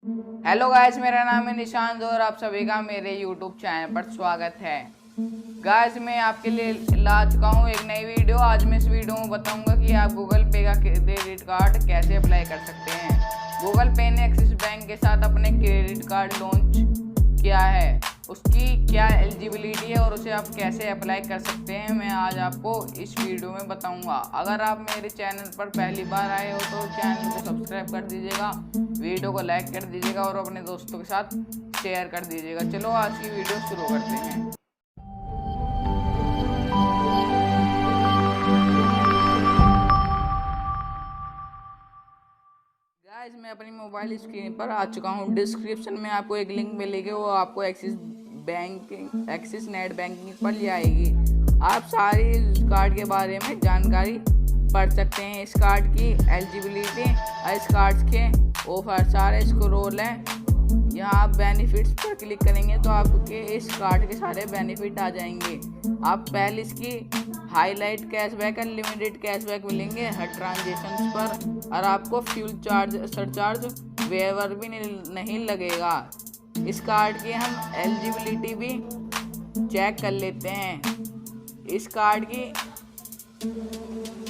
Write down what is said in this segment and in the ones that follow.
Hello guys, मेरा नाम है निशांत और आप सभी का मेरे यूट्यूब चैनल पर स्वागत है। गाइस, मैं आपके लिए ला चुका हूँ एक नई वीडियो। आज मैं इस वीडियो में बताऊंगा कि आप गूगल पे का क्रेडिट कार्ड कैसे अप्लाई कर सकते हैं। गूगल पे ने एक्सिस बैंक के साथ अपने क्रेडिट कार्ड लॉन्च किया है, उसकी क्या एलिजिबिलिटी है और उसे आप कैसे अप्लाई कर सकते हैं, मैं आज आपको इस वीडियो में बताऊंगा। अगर आप मेरे चैनल पर पहली बार आए हो तो चैनल को सब्सक्राइब कर दीजिएगा, वीडियो को लाइक कर दीजिएगा और अपने दोस्तों के साथ शेयर कर दीजिएगा। चलो आज की वीडियो शुरू करते हैं। गाइस, मैं अपनी मोबाइल स्क्रीन पर आ चुका हूँ। डिस्क्रिप्शन में आपको एक लिंक मिलेगी, वो आपको एक्सिस नेट बैंकिंग पर ले आएगी। आप सारी इस कार्ड के बारे में जानकारी पढ़ सकते हैं। इस कार्ड की एलिजिबिलिटी, इस कार्ड के ऑफर सारे स्क्रॉल हैं। यहाँ आप बेनिफिट्स पर क्लिक करेंगे तो आपके इस कार्ड के सारे बेनिफिट आ जाएंगे। आप पहले इसकी हाईलाइट कैशबैक, अनलिमिटेड कैशबैक मिलेंगे हर ट्रांजेक्शन पर, और आपको फ्यूल चार्ज सरचार्ज वेवर भी नहीं लगेगा। इस कार्ड की हम एलिजिबिलिटी भी चेक कर लेते हैं। इस कार्ड की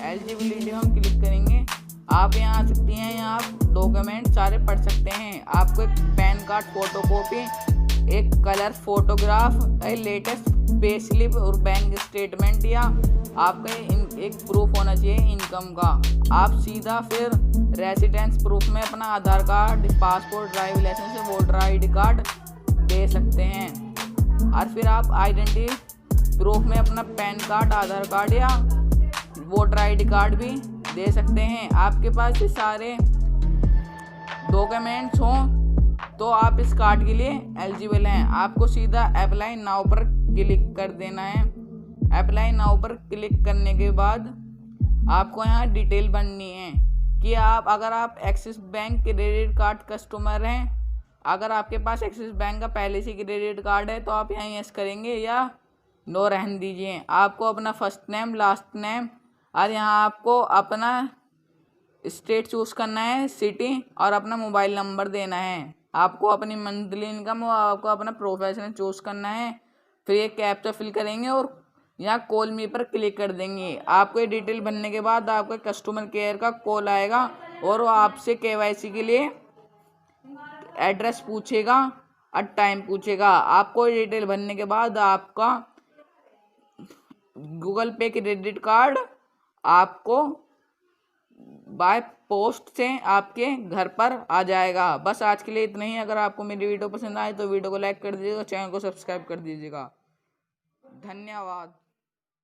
एलिजिबिलिटी हम क्लिक करेंगे, आप यहाँ आ सकती हैं। यहाँ आप डॉक्यूमेंट सारे पढ़ सकते हैं। आपको एक पैन कार्ड फोटोकॉपी, एक कलर फोटोग्राफ, एक लेटेस्ट पे स्लिप और बैंक स्टेटमेंट या आपका एक प्रूफ होना चाहिए इनकम का। आप सीधा फिर रेसिडेंस प्रूफ में अपना Aadhaar card, passport, driving licence, voter ID card दे सकते हैं। और फिर आप आइडेंटिटी प्रूफ में अपना पैन कार्ड, आधार कार्ड या वोटर आईडी कार्ड भी दे सकते हैं। आपके पास ये सारे डॉक्यूमेंट्स हों तो आप इस कार्ड के लिए एलिजिबल हैं। आपको सीधा अप्लाई नाउ पर क्लिक कर देना है। अप्लाई नाउ पर क्लिक करने के बाद आपको यहाँ डिटेल भरनी है कि अगर आप axis bank credit card customer हैं, अगर आपके पास एक्सिस बैंक का पहले से क्रेडिट कार्ड है तो आप यहाँ यस करेंगे या नो रहने दीजिए। आपको अपना फर्स्ट नेम, लास्ट नेम और यहाँ आपको अपना स्टेट चूज़ करना है, सिटी, और अपना मोबाइल नंबर देना है। आपको अपनी मंथली इनकम और आपको अपना प्रोफेशन चूज़ करना है। फिर ये कैप्चा फिल करेंगे और यहाँ कॉल मी पर क्लिक कर देंगे। आपको ये डिटेल भरने के बाद आपको कस्टमर केयर का कॉल आएगा और वो आपसे केवाईसी के लिए एड्रेस पूछेगा और टाइम पूछेगा। आपको ये डिटेल भरने के बाद आपका गूगल पे क्रेडिट कार्ड आपको बाय पोस्ट से आपके घर पर आ जाएगा। बस आज के लिए इतना ही। अगर आपको मेरी वीडियो पसंद आए तो वीडियो को लाइक कर दीजिएगा, चैनल को सब्सक्राइब कर दीजिएगा। धन्यवाद।